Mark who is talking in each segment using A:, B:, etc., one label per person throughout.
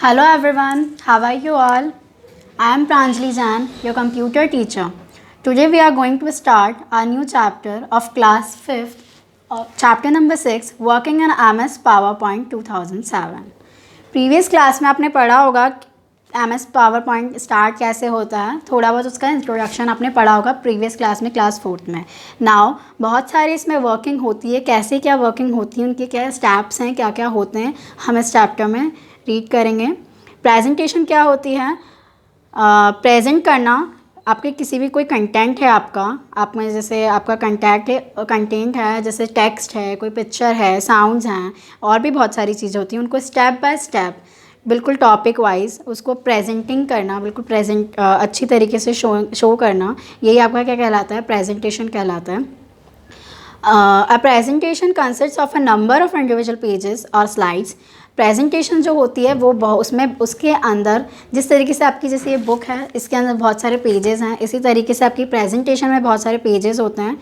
A: Hello everyone, how are you all? I am Pranjali Jain, your computer teacher. Today we are going to start a new chapter of class 5th, chapter number 6, Working in MS PowerPoint 2007. Previous class में आपने पढ़ा होगा MS PowerPoint start कैसे होता है, थोड़ा बहुत उसका इंट्रोडक्शन आपने पढ़ा होगा प्रीवियस क्लास में, क्लास 4th में. नाउ बहुत सारी इसमें वर्किंग होती है, कैसे क्या वर्किंग होती है, उनके क्या स्टेप्स हैं, क्या क्या होते हैं, हम इस चैप्टर में रीड करेंगे. प्रेजेंटेशन क्या होती है? प्रेजेंट करना आपके किसी भी कोई कंटेंट है आपका, आप में जैसे आपका कंटेंट है, जैसे टेक्स्ट है, कोई पिक्चर है, साउंड्स हैं, और भी बहुत सारी चीज़ें होती हैं, उनको स्टेप बाय स्टेप बिल्कुल टॉपिक वाइज उसको प्रेजेंटिंग करना, बिल्कुल अच्छी तरीके से शो करना, यही आपका क्या कहलाता है? प्रेजेंटेशन कहलाता है. A presentation consists of a number of individual pages और स्लाइड्स. प्रेजेंटेशन जो होती है वो उसमें उसके अंदर जिस तरीके से आपकी जैसे ये बुक है, इसके अंदर बहुत सारे पेजेस हैं, इसी तरीके से आपकी प्रेजेंटेशन में बहुत सारे पेजेस होते हैं.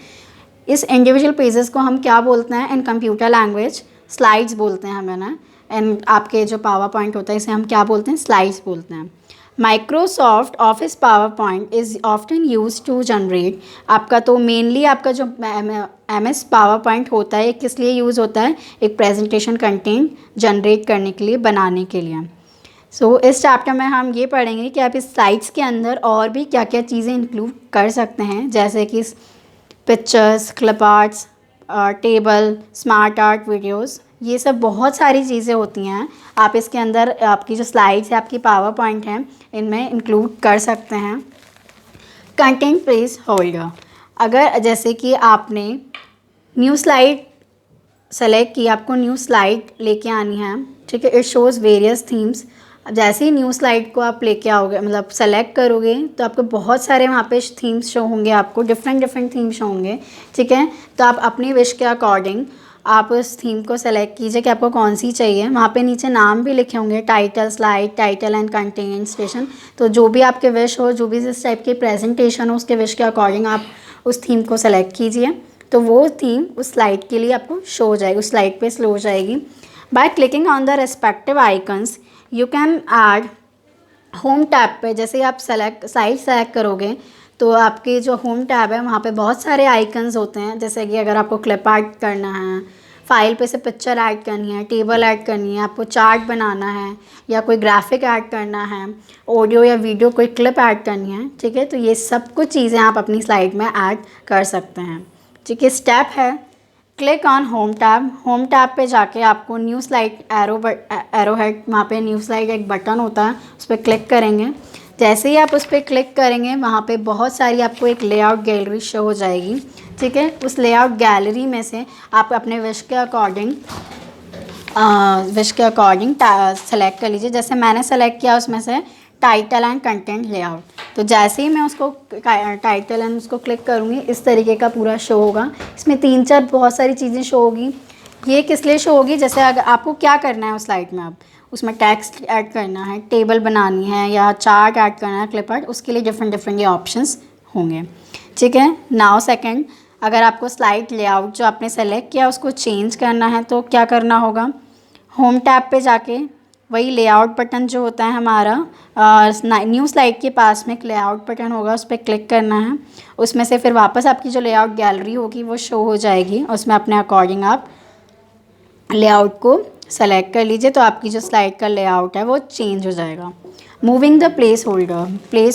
A: इस इंडिविजुअल पेजेस को हम क्या बोलते हैं इन कंप्यूटर लैंग्वेज? स्लाइड्स बोलते हैं हमें ना. एंड आपके जो पावर पॉइंट होता है इसे हम क्या बोलते हैं? स्लाइड्स बोलते हैं. Microsoft Office PowerPoint is often use to generate. आपका तो मेनली आपका जो MS पावर पॉइंट होता है किस लिए यूज़ होता है? एक प्रेजेंटेशन कंटेंट जनरेट करने के लिए, बनाने के लिए. सो इस चैप्टर में हम ये पढ़ेंगे कि आप इस स्लाइड्स के अंदर और भी क्या क्या चीज़ें इंक्लूड कर सकते हैं, जैसे कि pictures, clip arts, table, smart art, videos, ये सब बहुत सारी चीज़ें होती हैं. आप इसके अंदर आपकी जो स्लाइड्स है, आपकी पावर पॉइंट है, इनमें इंक्लूड कर सकते हैं. Content place holder. अगर जैसे कि आपने न्यू स्लाइड सेलेक्ट की, आपको न्यू स्लाइड लेके आनी है, ठीक है. It shows various themes. जैसे ही न्यू स्लाइड को आप लेके आओगे, मतलब सेलेक्ट करोगे, तो आपको बहुत सारे वहाँ पे थीम्स शो होंगे, आपको डिफरेंट थीम्स होंगे, ठीक है. तो आप अपनी विश के अकॉर्डिंग आप उस थीम को सेलेक्ट कीजिए कि आपको कौन सी चाहिए. वहाँ पे नीचे नाम भी लिखे होंगे, title, slide, title and content station. तो जो भी आपके विश हो, जो भी इस टाइप की प्रेजेंटेशन हो, उसके विश के अकॉर्डिंग आप उस थीम को सेलेक्ट कीजिए. तो वो थीम उस स्लाइड के लिए आपको शो हो जाएगी, उस स्लाइड पे स्लो हो जाएगी. By clicking on the respective icons you can add home tab पे. जैसे आप स्लाइड सेलेक्ट करोगे तो आपके जो होम टैब है वहाँ पे बहुत सारे आइकन्स होते हैं. जैसे कि अगर आपको क्लिप आर्ट करना है, फाइल पे से पिक्चर ऐड करनी है, टेबल ऐड करनी है, आपको चार्ट बनाना है, या कोई ग्राफिक ऐड करना है, ऑडियो या वीडियो कोई क्लिप ऐड करनी है, ठीक है. तो ये सब कुछ चीज़ें आप अपनी स्लाइड में ऐड कर सकते हैं, ठीक है. स्टेप है click on home tab. Home tab पे जाके आपको न्यू स्लाइड एरो हेड, वहाँ पे न्यू स्लाइड एक बटन होता है, उस पर क्लिक करेंगे. जैसे ही आप उस पर क्लिक करेंगे वहाँ पे बहुत सारी आपको एक लेआउट गैलरी शो हो जाएगी, ठीक है. उस लेआउट गैलरी में से आप अपने विश के अकॉर्डिंग सेलेक्ट कर लीजिए. जैसे मैंने सेलेक्ट किया उसमें से टाइटल एंड कंटेंट लेआउट. तो जैसे ही मैं उसको टाइटल एंड उसको क्लिक करूँगी, इस तरीके का पूरा शो होगा. इसमें 3-4 बहुत सारी चीज़ें शो होगी. ये किस लिए शो होगी? जैसे अगर आपको क्या करना है उस स्लाइड में, आप उसमें टेक्स्ट ऐड करना है, टेबल बनानी है, या चार्ट ऐड करना है, क्लिप आर्ट, उसके लिए डिफरेंट ये ऑप्शंस होंगे, ठीक है. नाउ सेकंड, अगर आपको स्लाइड लेआउट जो आपने सेलेक्ट किया उसको चेंज करना है तो क्या करना होगा? होम टैब पे जाके वही लेआउट बटन जो होता है हमारा न्यू स्लाइड के पास में एक लेआउट बटन होगा, उस पर क्लिक करना है. उसमें से फिर वापस आपकी जो लेआउट गैलरी होगी वो शो हो जाएगी. उसमें अपने अकॉर्डिंग आप लेआउट को सेलेक्ट कर लीजिए, तो आपकी जो स्लाइड का लेआउट है वो चेंज हो जाएगा. मूविंग द प्लेस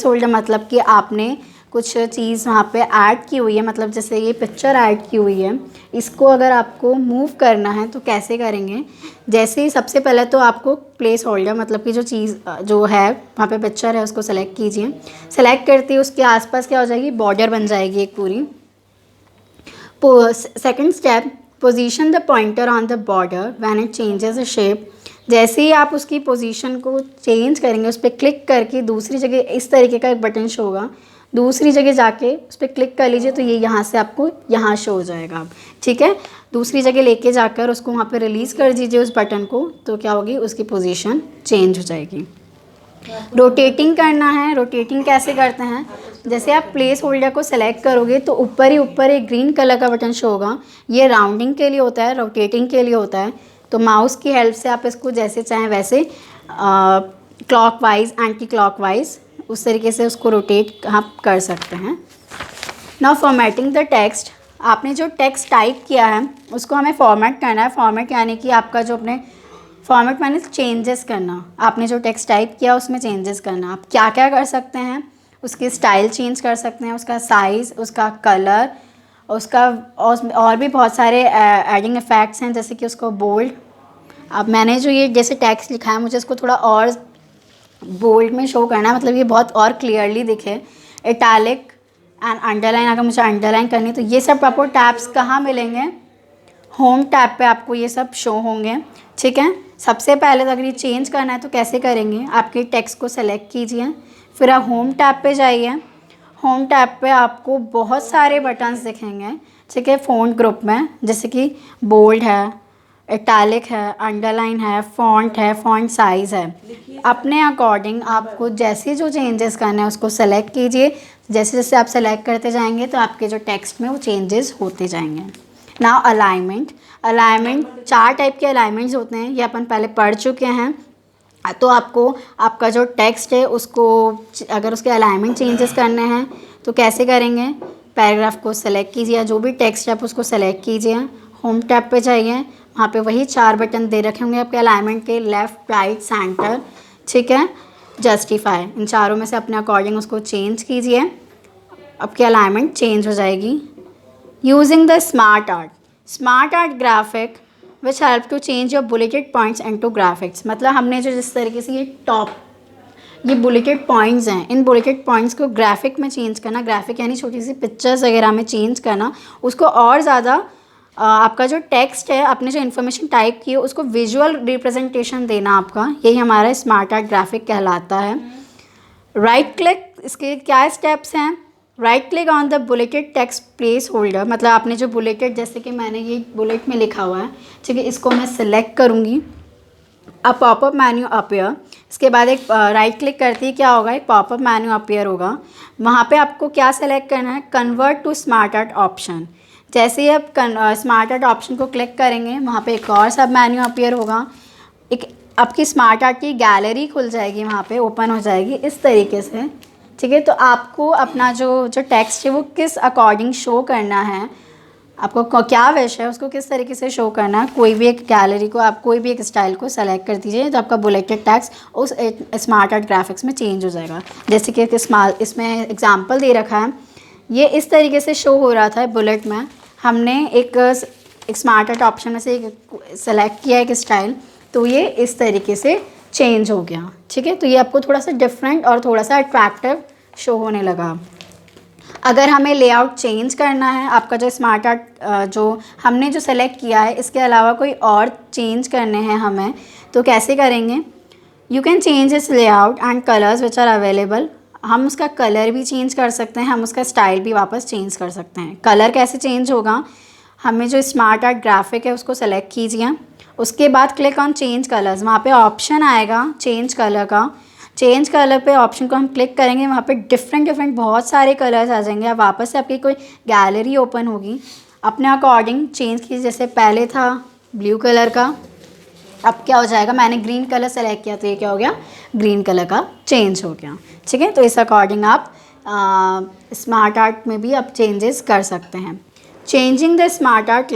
A: होल्डर मतलब कि आपने कुछ चीज़ वहाँ पे ऐड की हुई है, मतलब जैसे ये पिक्चर ऐड की हुई है, इसको अगर आपको मूव करना है तो कैसे करेंगे? जैसे ही सबसे पहले तो आपको प्लेस होल्डर मतलब कि जो चीज़ जो है वहाँ पे पिक्चर है उसको सेलेक्ट कीजिए. सेलेक्ट करते ही उसके आसपास क्या हो जाएगी? बॉर्डर बन जाएगी एक पूरी. Second step, position the pointer on the border when it changes the shape. जैसे ही आप उसकी पोजीशन को चेंज करेंगे, उस पर क्लिक करके दूसरी जगह इस तरीके का एक बटन शो होगा, दूसरी जगह जाके उस पर क्लिक कर लीजिए तो ये यहाँ से आपको यहाँ शो हो जाएगा, ठीक है. दूसरी जगह लेके जाकर उसको वहाँ पे रिलीज़ कर दीजिए उस बटन को, तो क्या होगी? उसकी पोजीशन चेंज हो जाएगी. रोटेटिंग करना है. रोटेटिंग कैसे करते हैं? जैसे आप प्लेस होल्डर को सेलेक्ट करोगे तो ऊपर ही ऊपर एक ग्रीन कलर का बटन शो होगा. ये राउंडिंग के लिए होता है, रोटेटिंग के लिए होता है. तो माउस की हेल्प से आप इसको जैसे चाहें वैसे क्लॉकवाइज, एंटी क्लॉकवाइज उस तरीके से उसको रोटेट आप कर सकते हैं। नाउ फॉर्मेटिंग द टेक्स्ट, आपने जो टेक्स्ट टाइप किया है उसको हमें फॉर्मेट करना है। फॉर्मेट यानी कि आपका जो अपने फॉर्मेट मैंने चेंजेस करना, आपने जो टेक्स्ट टाइप किया उसमें चेंजेस करना। आप क्या क्या कर सकते हैं, उसकी स्टाइल चेंज कर सकते हैं, उसका साइज़, उसका कलर, उसका और भी बहुत सारे एडिंग इफ़ेक्ट्स हैं, जैसे कि उसको बोल्ड। अब मैंने जो ये जैसे टेक्स्ट लिखा है मुझे इसको थोड़ा और बोल्ड में शो करना है, मतलब ये बहुत और क्लियरली दिखे। इटैलिक एंड अंडरलाइन, अगर मुझे अंडरलाइन करनी है तो ये सब आपको टैब्स कहाँ मिलेंगे, होम टैब पे आपको ये सब शो होंगे। ठीक है, सबसे पहले तो अगर ये चेंज करना है तो कैसे करेंगे, आपके टेक्स्ट को सेलेक्ट कीजिए, फिर आप होम टैब पे जाइए। होम टैब पे आपको बहुत सारे बटन्स दिखेंगे। ठीक है, फ़ॉन्ट ग्रुप में जैसे कि बोल्ड है, इटैलिक है, अंडरलाइन है, फ़ॉन्ट है, फ़ॉन्ट साइज़ है। अपने अकॉर्डिंग आपको जैसे जो चेंजेस करने हैं उसको सेलेक्ट कीजिए। जैसे जैसे आप सेलेक्ट करते जाएंगे तो आपके जो टेक्स्ट में वो चेंजेस होते जाएंगे। नाउ अलाइनमेंट, अलाइनमेंट 4 टाइप के अलाइनमेंट्स होते हैं, ये अपन पहले पढ़ चुके हैं। तो आपको आपका जो टेक्स्ट है उसको अगर उसके अलाइनमेंट चेंजेस करने हैं तो कैसे करेंगे, पैराग्राफ को सेलेक्ट कीजिए, जो भी टेक्स्ट है आप उसको सेलेक्ट कीजिए, होम टैब पे जाइए, वहाँ पे वही 4 बटन दे रखे होंगे आपके अलाइनमेंट के, लेफ़्ट, राइट, सेंटर। ठीक है, जस्टिफाई, इन चारों में से अपने अकॉर्डिंग उसको चेंज कीजिए, आपकी अलाइनमेंट चेंज हो जाएगी। Using the SmartArt graphic which help to change your bulleted points into graphics. मतलब हमने जो जिस तरीके से ये बुलेटेड पॉइंट्स हैं, इन बुलेटेड पॉइंट्स को ग्राफिक में चेंज करना, ग्राफिक यानी छोटी सी पिक्चर्स वगैरह में चेंज करना, उसको और ज़्यादा आपका जो टेक्स्ट है, आपने जो इन्फॉर्मेशन टाइप की है उसको विजुअल रिप्रेजेंटेशन देना आपका, यही हमारा स्मार्ट आर्ट ग्राफिक कहलाता है। राइट क्लिक, इसके क्या स्टेप्स हैं, right click on the bulleted text place holder, मतलब आपने जो बुलेटेड, जैसे कि मैंने ये बुलेट में लिखा हुआ है, ठीक है, इसको मैं सिलेक्ट करूँगी, अब पॉपअप मेन्यू अपीयर, इसके बाद एक राइट क्लिक करती है क्या होगा, एक पॉपअप मेन्यू अपीयर होगा। वहाँ पे आपको क्या सेलेक्ट करना है, convert to SmartArt option. जैसे ही आप स्मार्ट आर्ट ऑप्शन को क्लिक करेंगे वहाँ पे एक और सब मेन्यू अपीयर होगा, एक आपकी स्मार्ट आर्ट की गैलरी खुल जाएगी, वहाँ पे ओपन हो जाएगी इस तरीके से। ठीक है, तो आपको अपना जो टेक्स्ट है वो किस अकॉर्डिंग शो करना है, आपको क्या विश है उसको किस तरीके से शो करना है, कोई भी एक गैलरी को आप कोई भी एक स्टाइल को सेलेक्ट कर दीजिए तो आपका बुलेटेड टेक्स्ट उस स्मार्ट आर्ट ग्राफिक्स में चेंज हो जाएगा। जैसे कि इसमें एग्जांपल दे रखा है, ये इस तरीके से शो हो रहा था बुलेट में, हमने एक स्मार्ट आर्ट ऑप्शन में से एक सेलेक्ट किया एक स्टाइल, तो ये इस तरीके से चेंज हो गया। ठीक है, तो ये आपको थोड़ा सा डिफरेंट और थोड़ा सा अट्रैक्टिव शो होने लगा। अगर हमें लेआउट चेंज करना है, आपका जो स्मार्ट आर्ट जो हमने जो सेलेक्ट किया है इसके अलावा कोई और चेंज करने हैं हमें, तो कैसे करेंगे, यू कैन चेंज इस layout and colours which are available. हम उसका कलर भी चेंज कर सकते हैं, हम उसका स्टाइल भी वापस चेंज कर सकते हैं। कलर कैसे चेंज होगा, हमें जो स्मार्ट आर्ट ग्राफिक है उसको सेलेक्ट कीजिए, उसके बाद क्लिक ऑन चेंज कलर्स, वहाँ पे ऑप्शन आएगा चेंज कलर का। चेंज कलर पे ऑप्शन को हम क्लिक करेंगे, वहाँ पे डिफरेंट बहुत सारे कलर्स आ जाएंगे। अब वापस से आपकी कोई गैलरी ओपन होगी, अपने अकॉर्डिंग चेंज कीजिए। जैसे पहले था ब्लू कलर का, अब क्या हो जाएगा, मैंने ग्रीन कलर सेलेक्ट किया तो ये क्या हो गया, ग्रीन कलर का चेंज हो गया। ठीक है, तो इस अकॉर्डिंग आप स्मार्ट आर्ट में भी आप चेंजेस कर सकते हैं। Changing the smart art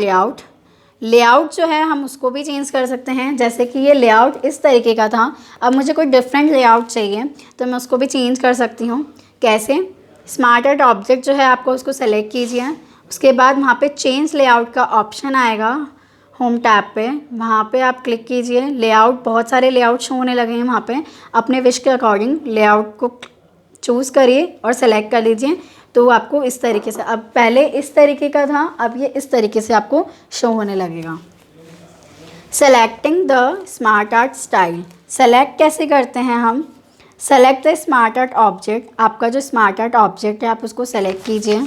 A: layout जो है हम उसको भी चेंज कर सकते हैं। जैसे कि ये लेआउट इस तरीके का था, अब मुझे कोई डिफरेंट लेआउट चाहिए तो मैं उसको भी चेंज कर सकती हूँ। कैसे, स्मार्ट आर्ट ऑब्जेक्ट जो है आपको उसको सेलेक्ट कीजिए, उसके बाद वहाँ पे चेंज लेआउट का ऑप्शन आएगा होम टैब पे, वहाँ पे आप क्लिक कीजिए। लेआउट, बहुत सारे लेआउट शो होने लगे हैं वहाँ पे, अपने विश के अकॉर्डिंग लेआउट को चूज़ करिए और सेलेक्ट कर लीजिए, तो आपको इस तरीके से, अब पहले इस तरीके का था, अब ये इस तरीके से आपको शो होने लगेगा। Selecting the smart art style, select कैसे करते हैं हम, select the smart art object, आपका जो स्मार्ट आर्ट ऑब्जेक्ट है आप उसको सेलेक्ट कीजिए,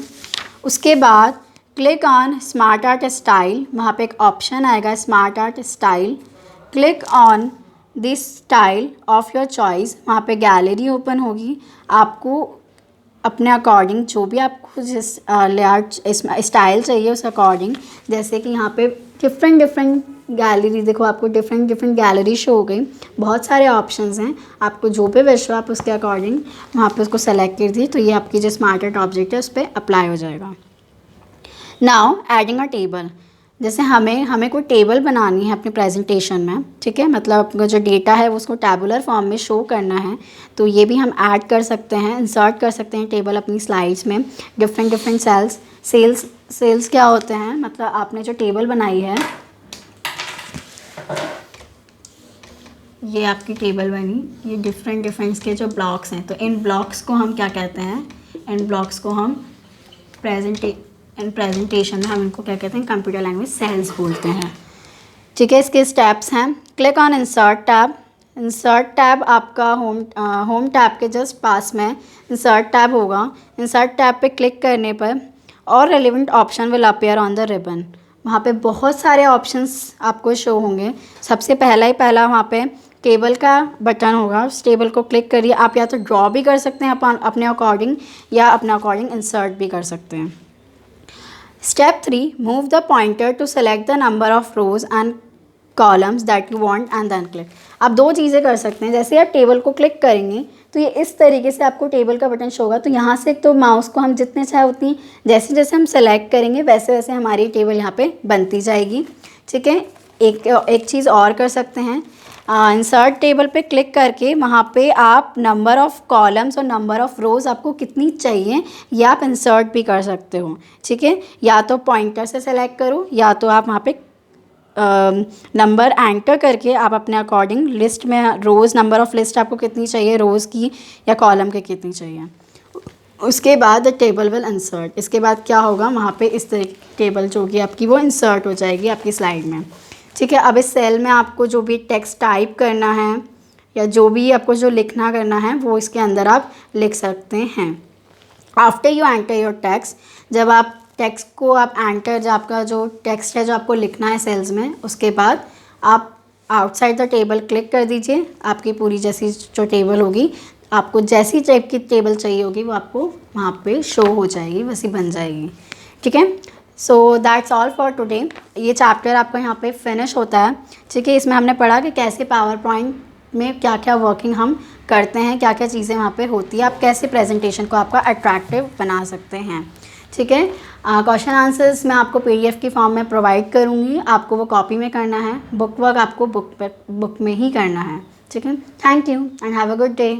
A: उसके बाद click on smart art style, वहाँ पे एक ऑप्शन आएगा smart art style, click on this style of your choice, वहाँ पे गैलरी ओपन होगी, आपको अपने अकॉर्डिंग जो भी आपको जिस लेआउट स्टाइल चाहिए उस अकॉर्डिंग, जैसे कि यहाँ पे डिफरेंट गैलरी देखो, आपको डिफरेंट डिफरेंट गैलरी शो हो गई, बहुत सारे ऑप्शंस हैं, आपको जो पे विश हो आप उसके अकॉर्डिंग वहाँ पे उसको सेलेक्ट कर दी, तो ये आपकी जो स्मार्ट आर्ट ऑब्जेक्ट है उस पर अप्लाई हो जाएगा। नाउ एडिंग अ टेबल, जैसे हमें कोई टेबल बनानी है अपनी प्रेजेंटेशन में, ठीक है, मतलब आपका जो डेटा है वो उसको टैबुलर फॉर्म में शो करना है, तो ये भी हम ऐड कर सकते हैं, इंसर्ट कर सकते हैं टेबल अपनी स्लाइड्स में। डिफरेंट डिफरेंट सेल्स क्या होते हैं, मतलब आपने जो टेबल बनाई है, ये आपकी टेबल बनी, ये डिफरेंट डिफरेंट के जो ब्लॉक्स हैं, तो इन ब्लॉक्स को हम क्या कहते हैं, इन ब्लॉक्स को हम प्रेजेंटेशन में हम इनको क्या कहते हैं, कंप्यूटर लैंग्वेज सेल्स बोलते हैं, ठीक है। इसके स्टेप्स हैं, click on insert tab. Insert tab आपका होम टैब के जस्ट पास में इंसर्ट टैब होगा। इंसर्ट टैब पे क्लिक करने पर और relevant option will appear on the ribbon, वहाँ पे बहुत सारे ऑप्शंस आपको शो होंगे। सबसे पहला वहाँ पे टेबल का बटन होगा, उस टेबल को क्लिक करिए। आप या तो ड्रॉ भी कर सकते हैं अपने अकॉर्डिंग, या अपने अकॉर्डिंग इंसर्ट भी कर सकते हैं। Step 3, move the pointer to select the number of rows and columns that you want and then click। आप दो चीज़ें कर सकते हैं, जैसे आप टेबल को क्लिक करेंगे तो ये इस तरीके से आपको टेबल का बटन शो होगा, तो यहाँ से तो माउस को हम जितने चाहे उतनी जैसे जैसे हम सेलेक्ट करेंगे वैसे वैसे हमारी टेबल यहाँ पे बनती जाएगी, ठीक है। एक चीज़ और कर सकते हैं, इंसर्ट टेबल पे क्लिक करके वहाँ पे आप नंबर ऑफ़ कॉलम्स और नंबर ऑफ़ रोज़ आपको कितनी चाहिए ये आप इंसर्ट भी कर सकते हो, ठीक है। या तो पॉइंटर से सेलेक्ट करो, या तो आप वहाँ पे नंबर एंटर करके आप अपने अकॉर्डिंग लिस्ट में रोज़ नंबर ऑफ़ लिस्ट आपको कितनी चाहिए रोज़ की या कॉलम के कितनी चाहिए। उसके बाद टेबल विल इंसर्ट, इसके बाद क्या होगा, वहाँ पे इस तरीके टेबल जो कि आपकी वो इंसर्ट हो जाएगी आपकी स्लाइड में, ठीक है। अब इस सेल में आपको जो भी टेक्स्ट टाइप करना है या जो भी आपको जो लिखना करना है वो इसके अंदर आप लिख सकते हैं। After you enter your text, जब आप टेक्स्ट को आप एंटर, जो आपका जो टेक्स्ट है जो आपको लिखना है सेल्स में, उसके बाद आप आउटसाइड द टेबल क्लिक कर दीजिए। आपकी पूरी जैसी जो टेबल होगी, आपको जैसी टाइप की टेबल चाहिए होगी वो आपको वहाँ पे शो हो जाएगी, वैसी बन जाएगी, ठीक है। So that's all for today. ये चैप्टर आपका यहाँ पे फिनिश होता है, ठीक है। इसमें हमने पढ़ा कि कैसे पावर पॉइंट में क्या क्या वर्किंग हम करते हैं, क्या क्या चीज़ें वहाँ पे होती है, आप कैसे प्रेजेंटेशन को आपका अट्रैक्टिव बना सकते हैं, ठीक है। क्वेश्चन आंसर्स मैं आपको PDF की फॉर्म में प्रोवाइड करूँगी, आपको वो कॉपी में करना है, बुक वर्क आपको बुक में ही करना है, ठीक है। Thank you and have a good day.